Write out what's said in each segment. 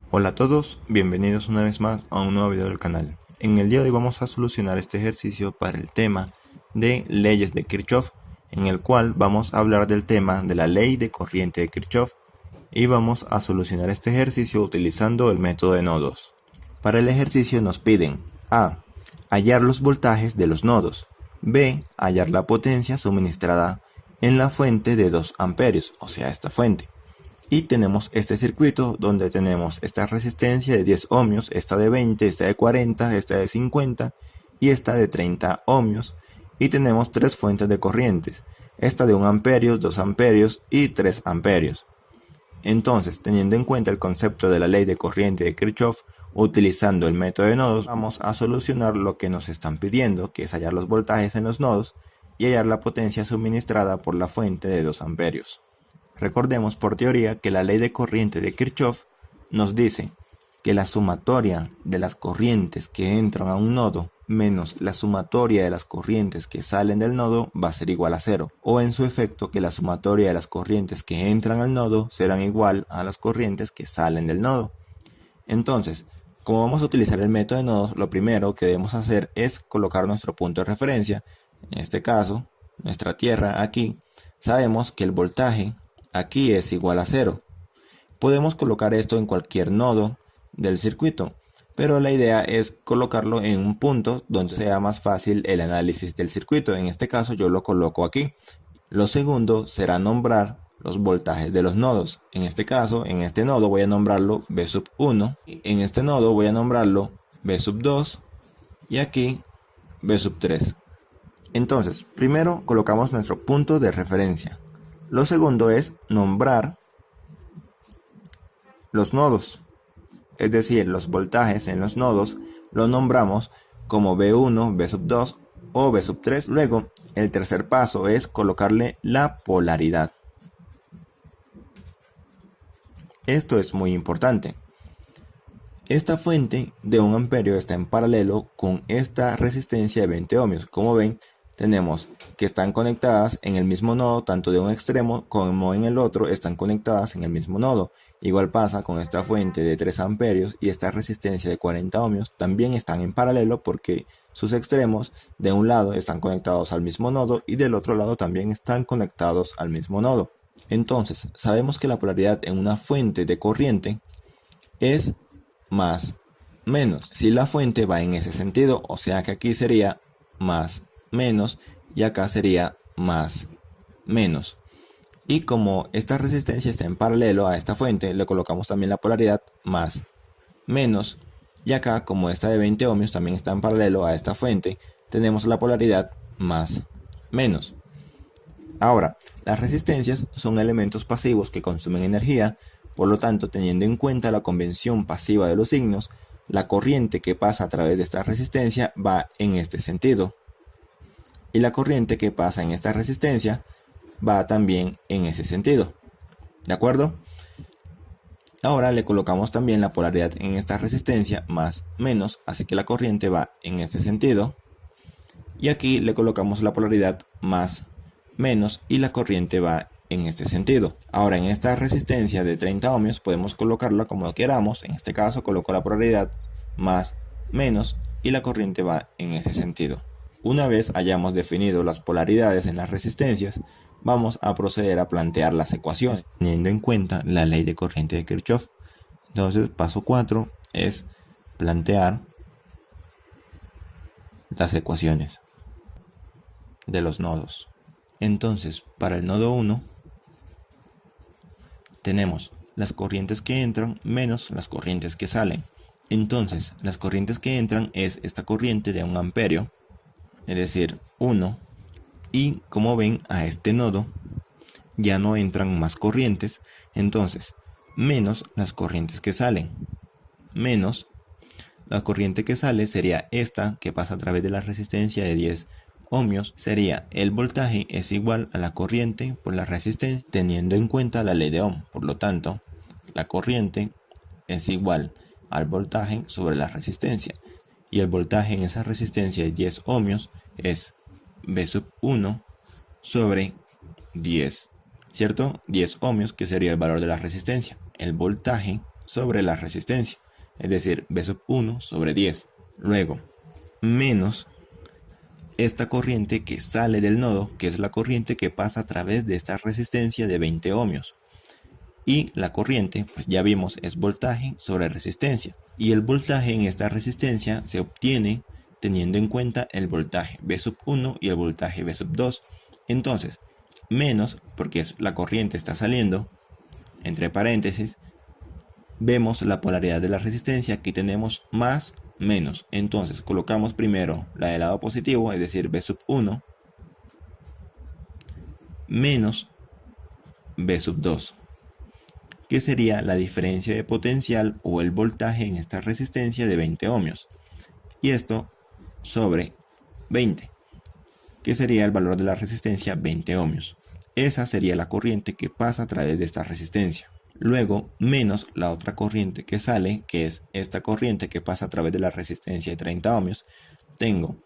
Hola a todos, bienvenidos una vez más a un nuevo video del canal. En el día de hoy vamos a solucionar este ejercicio para el tema de leyes de Kirchhoff, en el cual vamos a hablar del tema de la ley de corriente de Kirchhoff y vamos a solucionar este ejercicio utilizando el método de nodos. Para el ejercicio nos piden A. Hallar los voltajes de los nodos, B. Hallar la potencia suministrada en la fuente de 2 amperios, o sea esta fuente. Y tenemos este circuito donde tenemos esta resistencia de 10 ohmios, esta de 20, esta de 40, esta de 50 y esta de 30 ohmios. Y tenemos tres fuentes de corrientes, esta de 1 amperio, 2 amperios y 3 amperios. Entonces, teniendo en cuenta el concepto de la ley de corriente de Kirchhoff, utilizando el método de nodos, vamos a solucionar lo que nos están pidiendo, que es hallar los voltajes en los nodos y hallar la potencia suministrada por la fuente de 2 amperios. Recordemos por teoría que la ley de corriente de Kirchhoff nos dice que la sumatoria de las corrientes que entran a un nodo menos la sumatoria de las corrientes que salen del nodo va a ser igual a 0, o en su efecto que la sumatoria de las corrientes que entran al nodo serán igual a las corrientes que salen del nodo. Entonces, como vamos a utilizar el método de nodos, lo primero que debemos hacer es colocar nuestro punto de referencia, en este caso, nuestra tierra aquí. Sabemos que el voltaje aquí es igual a 0. Podemos colocar esto en cualquier nodo del circuito, pero la idea es colocarlo en un punto donde sea más fácil el análisis del circuito. En este caso yo lo coloco aquí. Lo segundo será nombrar los voltajes de los nodos. En este caso, en este nodo voy a nombrarlo V sub 1, en este nodo voy a nombrarlo V sub 2 y aquí V sub 3. Entonces, primero colocamos nuestro punto de referencia. Lo segundo es nombrar los nodos, es decir, los voltajes en los nodos los nombramos como V1, V sub 2 o V sub 3. Luego, el tercer paso es colocarle la polaridad. Esto es muy importante. Esta fuente de 1 amperio está en paralelo con esta resistencia de 20 ohmios. Como ven, tenemos que están conectadas en el mismo nodo, tanto de un extremo como en el otro están conectadas en el mismo nodo. Igual pasa con esta fuente de 3 amperios y esta resistencia de 40 ohmios, también están en paralelo porque sus extremos de un lado están conectados al mismo nodo y del otro lado también están conectados al mismo nodo. Entonces, sabemos que la polaridad en una fuente de corriente es más menos. Si la fuente va en ese sentido, o sea que aquí sería más menos y acá sería más menos. Y como esta resistencia está en paralelo a esta fuente, le colocamos también la polaridad más menos. Y acá, como esta de 20 ohmios también está en paralelo a esta fuente, tenemos la polaridad más menos. Ahora, las resistencias son elementos pasivos que consumen energía. Por lo tanto, teniendo en cuenta la convención pasiva de los signos, la corriente que pasa a través de esta resistencia va en este sentido. Y la corriente que pasa en esta resistencia va también en ese sentido. ¿De acuerdo? Ahora le colocamos también la polaridad en esta resistencia más menos, así que la corriente va en este sentido. Y aquí le colocamos la polaridad más menos y la corriente va en este sentido. Ahora en esta resistencia de 30 ohmios podemos colocarla como queramos. En este caso coloco la polaridad más menos y la corriente va en ese sentido. Una vez hayamos definido las polaridades en las resistencias, vamos a proceder a plantear las ecuaciones teniendo en cuenta la ley de corriente de Kirchhoff. Entonces, paso 4 es plantear las ecuaciones de los nodos. Entonces, para el nodo 1 tenemos las corrientes que entran menos las corrientes que salen. Entonces, las corrientes que entran es esta corriente de 1 amperio, es decir, 1, y como ven a este nodo ya no entran más corrientes, entonces menos las corrientes que salen, menos la corriente que sale sería esta que pasa a través de la resistencia de 10 ohmios, sería el voltaje es igual a la corriente por la resistencia teniendo en cuenta la ley de Ohm. Por lo tanto, la corriente es igual al voltaje sobre la resistencia y el voltaje en esa resistencia de 10 ohmios es V sub 1 sobre 10, ¿cierto? 10 ohmios, que sería el valor de la resistencia. El voltaje sobre la resistencia, es decir, V sub 1 sobre 10. Luego, menos esta corriente que sale del nodo, que es la corriente que pasa a través de esta resistencia de 20 ohmios. Y la corriente, pues ya vimos, es voltaje sobre resistencia. Y el voltaje en esta resistencia se obtiene teniendo en cuenta el voltaje V sub 1 y el voltaje V sub 2. Entonces, menos, porque la corriente está saliendo, entre paréntesis, vemos la polaridad de la resistencia. Aquí tenemos más, menos. Entonces, colocamos primero la del lado positivo, es decir, V sub 1, menos V sub 2. Que sería la diferencia de potencial o el voltaje en esta resistencia de 20 ohmios. Y esto sobre 20, que sería el valor de la resistencia 20 ohmios. Esa sería la corriente que pasa a través de esta resistencia. Luego, menos la otra corriente que sale, que es esta corriente que pasa a través de la resistencia de 30 ohmios. Tengo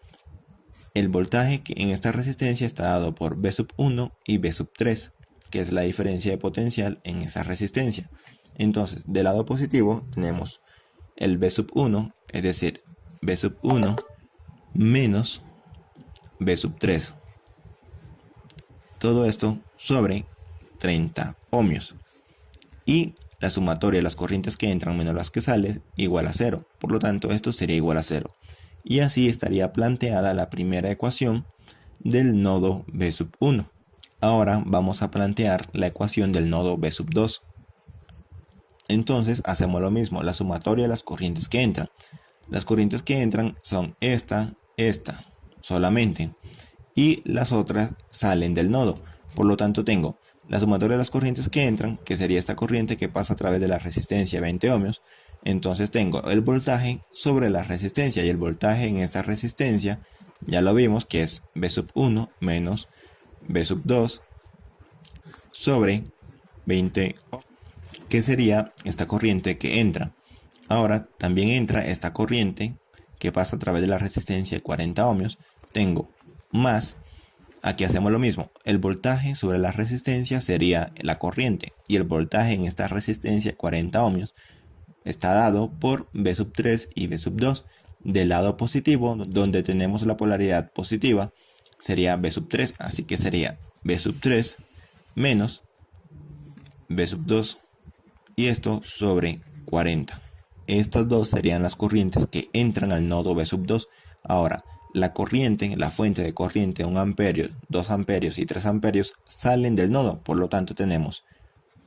el voltaje que en esta resistencia está dado por V sub 1 y V sub 3. Que es la diferencia de potencial en esa resistencia. Entonces, del lado positivo tenemos el V sub 1, es decir, V sub 1 menos V sub 3. Todo esto sobre 30 ohmios. Y la sumatoria de las corrientes que entran menos las que salen igual a 0. Por lo tanto, esto sería igual a 0. Y así estaría planteada la primera ecuación del nodo V sub 1. Ahora vamos a plantear la ecuación del nodo V sub 2. Entonces hacemos lo mismo, la sumatoria de las corrientes que entran. Las corrientes que entran son esta solamente. Y las otras salen del nodo. Por lo tanto tengo la sumatoria de las corrientes que entran, que sería esta corriente que pasa a través de la resistencia 20 ohmios. Entonces tengo el voltaje sobre la resistencia. Y el voltaje en esta resistencia, ya lo vimos, que es V sub 1 menos V sub 2 sobre 20, que sería esta corriente que entra. Ahora también entra esta corriente que pasa a través de la resistencia de 40 ohmios. Tengo más, aquí hacemos lo mismo, el voltaje sobre la resistencia sería la corriente y el voltaje en esta resistencia 40 ohmios está dado por V sub 3 y V sub 2. Del lado positivo, donde tenemos la polaridad positiva, sería V sub 3, así que sería V sub 3 menos V sub 2 y esto sobre 40. Estas dos serían las corrientes que entran al nodo V sub 2. Ahora, la corriente, la fuente de corriente 1 amperio, 2 amperios y 3 amperios salen del nodo, por lo tanto tenemos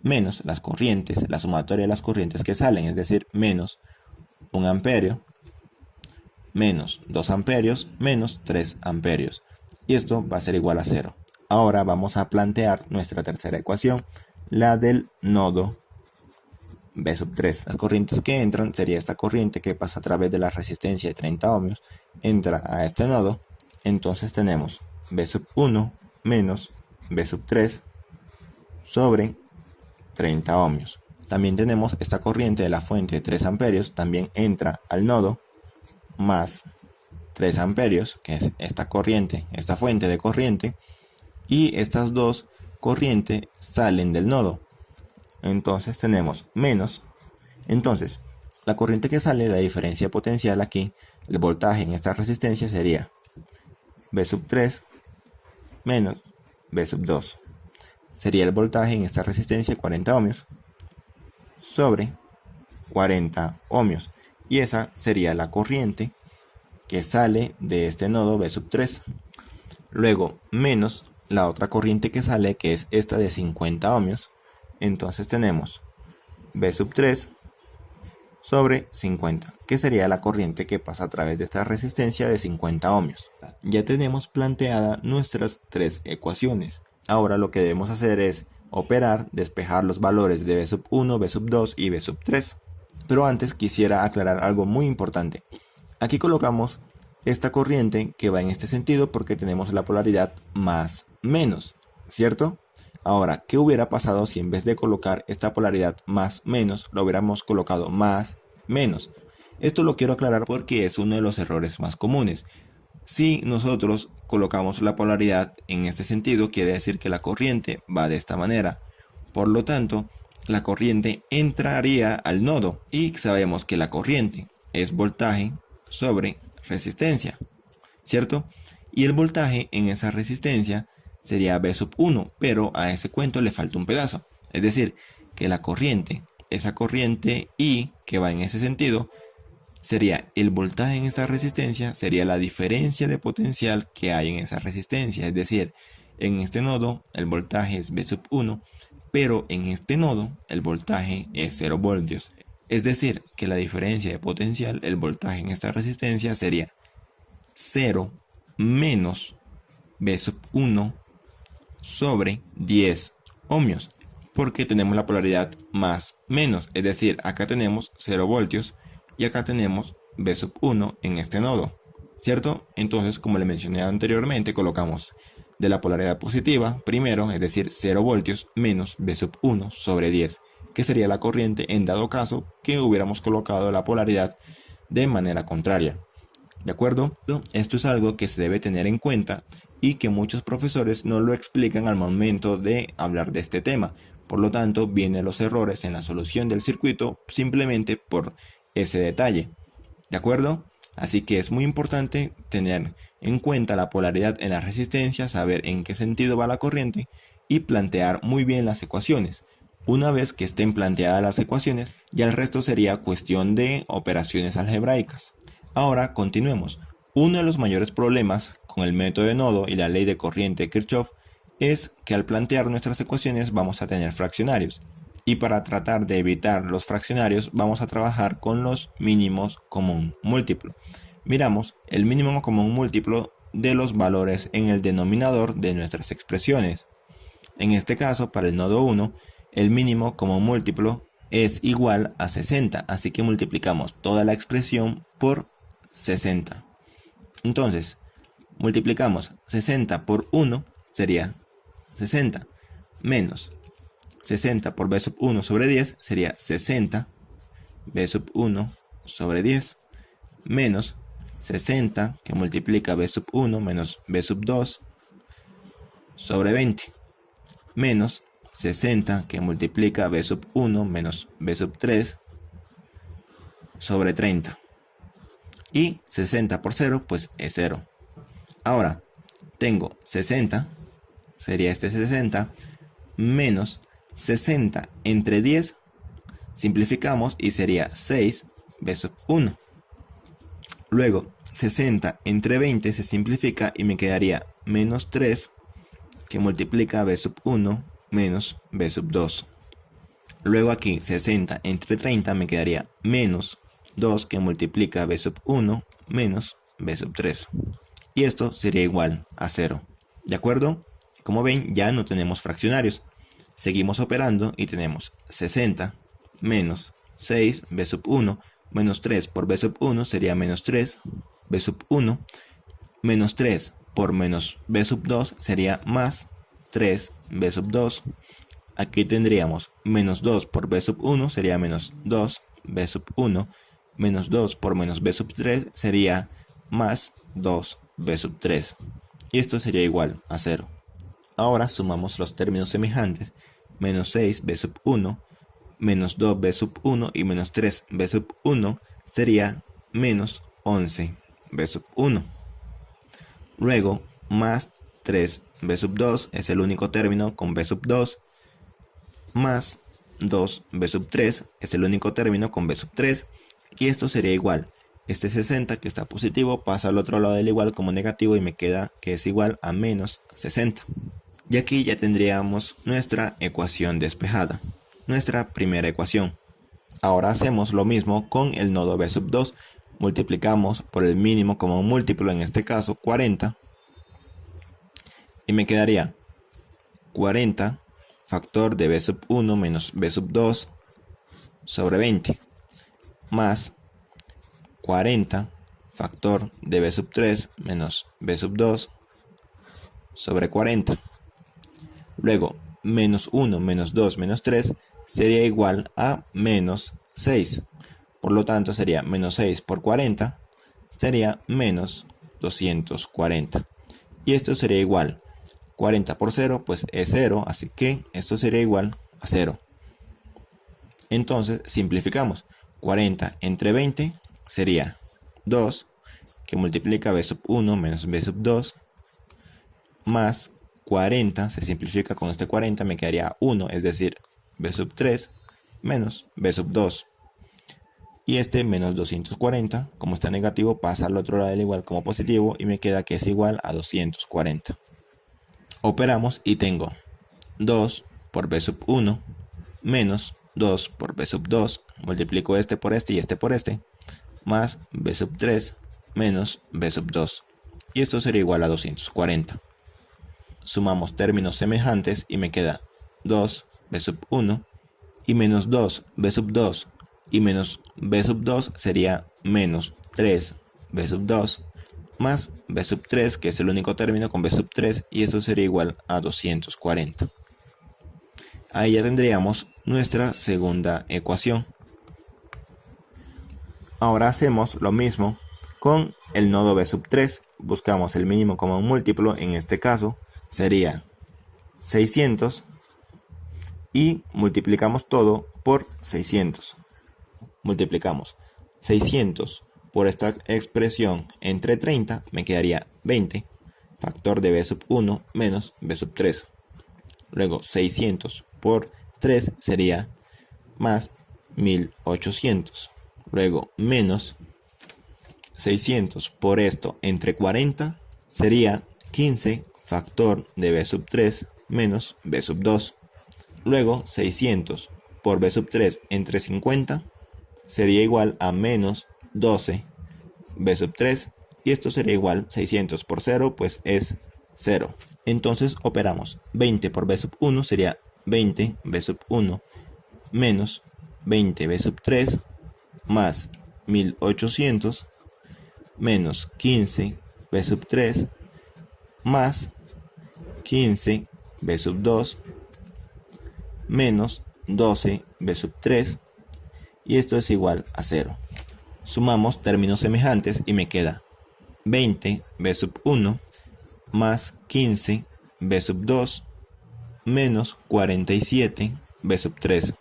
menos las corrientes, la sumatoria de las corrientes que salen, es decir, menos 1 amperio, menos 2 amperios, menos 3 amperios. Y esto va a ser igual a 0. Ahora vamos a plantear nuestra tercera ecuación, la del nodo V sub 3. Las corrientes que entran sería esta corriente que pasa a través de la resistencia de 30 ohmios, entra a este nodo, entonces tenemos V sub 1 menos V sub 3 sobre 30 ohmios. También tenemos esta corriente de la fuente de 3 amperios, también entra al nodo, más 3 amperios, que es esta corriente, esta fuente de corriente, y estas dos corrientes salen del nodo. Entonces tenemos menos. Entonces, la corriente que sale, la diferencia potencial aquí, el voltaje en esta resistencia sería V sub 3 menos V sub 2. Sería el voltaje en esta resistencia 40 ohmios sobre 40 ohmios. Y esa sería la corriente que sale de este nodo V sub 3. Luego, menos la otra corriente que sale, que es esta de 50 ohmios. Entonces tenemos V sub 3 sobre 50, que sería la corriente que pasa a través de esta resistencia de 50 ohmios. Ya tenemos planteada nuestras tres ecuaciones. Ahora lo que debemos hacer es operar, despejar los valores de V sub 1, V sub 2 y V sub 3. Pero antes quisiera aclarar algo muy importante. Aquí colocamos esta corriente que va en este sentido porque tenemos la polaridad más menos, ¿cierto? Ahora, ¿qué hubiera pasado si en vez de colocar esta polaridad más menos, lo hubiéramos colocado más menos? Esto lo quiero aclarar porque es uno de los errores más comunes. Si nosotros colocamos la polaridad en este sentido, quiere decir que la corriente va de esta manera. Por lo tanto, la corriente entraría al nodo y sabemos que la corriente es voltaje sobre resistencia, ¿cierto? Y el voltaje en esa resistencia sería V sub 1, pero a ese cuento le falta un pedazo. Es decir, que la corriente, esa corriente I que va en ese sentido, sería el voltaje en esa resistencia, sería la diferencia de potencial que hay en esa resistencia. Es decir, en este nodo el voltaje es V sub 1, pero en este nodo el voltaje es 0 voltios. Es decir, que la diferencia de potencial, el voltaje en esta resistencia sería 0 menos V sub 1 sobre 10 ohmios, porque tenemos la polaridad más menos, es decir, acá tenemos 0 voltios y acá tenemos V sub 1 en este nodo, ¿cierto? Entonces, como le mencioné anteriormente, colocamos de la polaridad positiva primero, es decir, 0 voltios menos V sub 1 sobre 10, que sería la corriente en dado caso que hubiéramos colocado la polaridad de manera contraria. ¿De acuerdo? Esto es algo que se debe tener en cuenta y que muchos profesores no lo explican al momento de hablar de este tema. Por lo tanto, vienen los errores en la solución del circuito simplemente por ese detalle. ¿De acuerdo? Así que es muy importante tener en cuenta la polaridad en la resistencia, saber en qué sentido va la corriente y plantear muy bien las ecuaciones. Una vez que estén planteadas las ecuaciones, ya el resto sería cuestión de operaciones algebraicas. Ahora continuemos. Uno de los mayores problemas con el método de nodo y la ley de corriente de Kirchhoff es que al plantear nuestras ecuaciones vamos a tener fraccionarios. Y para tratar de evitar los fraccionarios vamos a trabajar con los mínimos común múltiplo. Miramos el mínimo común múltiplo de los valores en el denominador de nuestras expresiones. En este caso, para el nodo 1, el mínimo común múltiplo es igual a 60, así que multiplicamos toda la expresión por 60. Entonces, multiplicamos 60 por 1, sería 60, menos 60 por V sub 1 sobre 10, sería 60 V sub 1 sobre 10, menos 60 que multiplica V sub 1 menos V sub 2 sobre 20, menos 60 que multiplica V sub 1 menos V sub 3 sobre 30. Y 60 por 0 pues es 0. Ahora tengo 60, sería este 60, menos 60 entre 10, simplificamos y sería 6 V sub 1. Luego 60 entre 20 se simplifica y me quedaría menos 3 que multiplica V sub 1 menos V sub 2. Luego aquí 60 entre 30 me quedaría menos 2 que multiplica V sub 1 menos V sub 3. Y esto sería igual a 0. ¿De acuerdo? Como ven, ya no tenemos fraccionarios. Seguimos operando y tenemos 60 menos 6 V sub 1 menos 3 por V sub 1 sería menos 3 V sub 1. Menos 3 por menos V sub 2 sería más 3 V sub 2. Aquí tendríamos menos 2 por V sub 1 sería menos 2 V sub 1. Menos 2 por menos V sub 3 sería más 2 V sub 3. Y esto sería igual a 0. Ahora sumamos los términos semejantes. Menos 6 V sub 1, menos 2 V sub 1 y menos 3 V sub 1 sería menos 11 V sub 1. Luego, más 3 V sub 2 es el único término con V sub 2. Más 2 V sub 3 es el único término con V sub 3. Y esto sería igual. Este 60 que está positivo pasa al otro lado del igual como negativo y me queda que es igual a menos 60. Y aquí ya tendríamos nuestra ecuación despejada, nuestra primera ecuación. Ahora hacemos lo mismo con el nodo V sub 2. Multiplicamos por el mínimo común múltiplo, en este caso 40. Y me quedaría 40 factor de V sub 1 menos V sub 2 sobre 20. Más 40 factor de V sub 3 menos V sub 2 sobre 40. Luego, menos 1 menos 2 menos 3 sería igual a menos 6. Por lo tanto, sería menos 6 por 40, sería menos 240. Y esto sería igual. 40 por 0, pues es 0, así que esto sería igual a 0. Entonces simplificamos. 40 entre 20 sería 2, que multiplica b sub 1 menos b sub 2, más 40, se simplifica con este 40, me quedaría 1, es decir, b sub 3 menos b sub 2. Y este menos 240, como está negativo, pasa al otro lado del igual como positivo y me queda que es igual a 240. Operamos y tengo 2 por b sub 1 menos 2 por b sub 2, multiplico este por este y este por este, más b sub 3 menos b sub 2. Y esto sería igual a 240. Sumamos términos semejantes y me queda 2 b sub 1 y menos 2 b sub 2 y menos b sub 2 sería menos 3 b sub 2 más b sub 3, que es el único término con b sub 3, y eso sería igual a 240. Ahí ya tendríamos nuestra segunda ecuación. Ahora hacemos lo mismo con el nodo b sub 3. Buscamos el mínimo común múltiplo, en este caso sería 600, y multiplicamos todo por 600. Multiplicamos 600 por esta expresión entre 30, me quedaría 20, factor de b sub 1 menos b sub 3. Luego 600 por 3 sería más 1800. Luego menos 600 por esto entre 40 sería 15, factor de b sub 3 menos b sub 2. Luego 600 por b sub 3 entre 50 sería igual a menos 12 b sub 3, y esto sería igual 600 por 0, pues es 0. Entonces operamos 20 por b sub 1 sería 20 b sub 1 menos 20 b sub 3 más 1800 menos 15 b sub 3 más 15 b sub 2 menos 12 b sub 3, y esto es igual a 0. Sumamos términos semejantes y me queda 20 b sub 1 más 15 b sub 2 menos 47 b sub 3.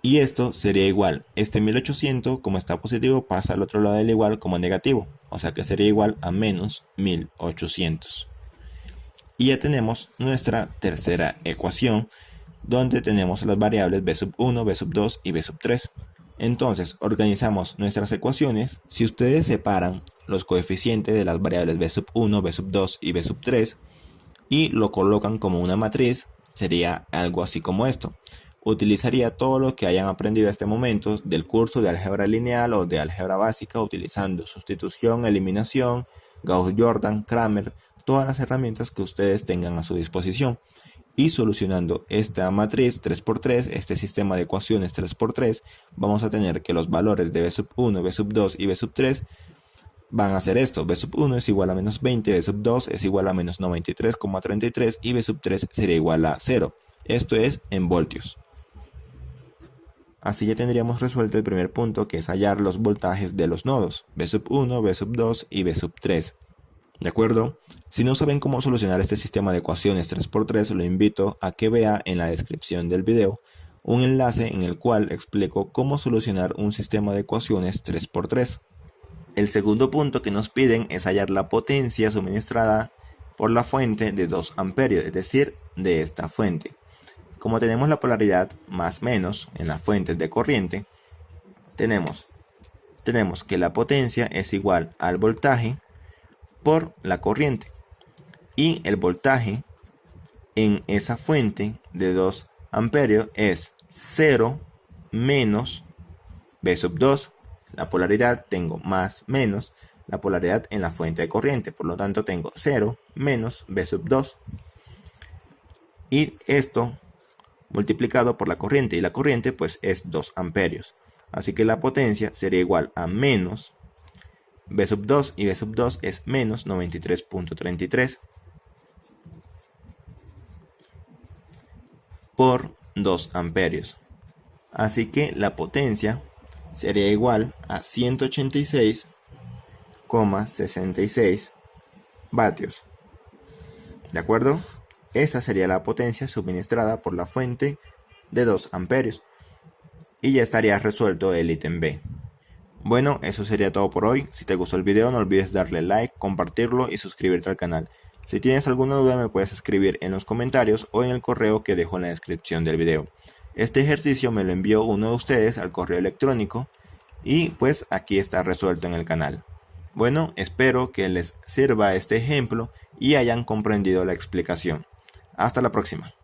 Y esto sería igual, este 1800 como está positivo pasa al otro lado del igual como negativo, o sea que sería igual a menos 1800. Y ya tenemos nuestra tercera ecuación, donde tenemos las variables b sub 1, b sub 2 y b sub 3. Entonces organizamos nuestras ecuaciones. Si ustedes separan los coeficientes de las variables b sub 1, b sub 2 y b sub 3 y lo colocan como una matriz, sería algo así como esto. Utilizaría todo lo que hayan aprendido hasta este momento del curso de álgebra lineal o de álgebra básica, utilizando sustitución, eliminación, Gauss-Jordan, Kramer, todas las herramientas que ustedes tengan a su disposición. Y solucionando esta matriz 3×3, este sistema de ecuaciones 3×3, vamos a tener que los valores de b sub 1, b sub 2 y b sub 3 van a ser esto. B sub 1 es igual a menos 20, b sub 2 es igual a menos 93,33 y b sub 3 sería igual a 0. Esto es en voltios. Así ya tendríamos resuelto el primer punto, que es hallar los voltajes de los nodos b sub 1, b sub 2 y b sub 3. ¿De acuerdo? Si no saben cómo solucionar este sistema de ecuaciones 3×3, lo invito a que vea en la descripción del video un enlace en el cual explico cómo solucionar un sistema de ecuaciones 3×3. El segundo punto que nos piden es hallar la potencia suministrada por la fuente de 2 amperios, es decir, de esta fuente. Como tenemos la polaridad más menos en las fuentes de corriente, tenemos que la potencia es igual al voltaje por la corriente, y el voltaje en esa fuente de 2 amperios es 0 menos b sub 2. La polaridad tengo más menos la polaridad en la fuente de corriente, por lo tanto tengo 0 menos b sub 2, y esto multiplicado por la corriente, y la corriente pues es 2 amperios, así que la potencia sería igual a menos b sub 2, y b sub 2 es menos 93,33 por 2 amperios. Así que la potencia sería igual a 186,66 vatios. ¿De acuerdo? Esa sería la potencia suministrada por la fuente de 2 amperios. y ya estaría resuelto el ítem B. Bueno, eso sería todo por hoy. Si te gustó el video no olvides darle like, compartirlo y suscribirte al canal. Si tienes alguna duda me puedes escribir en los comentarios o en el correo que dejo en la descripción del video. Este ejercicio me lo envió uno de ustedes al correo electrónico y pues aquí está resuelto en el canal. Bueno, espero que les sirva este ejemplo y hayan comprendido la explicación. Hasta la próxima.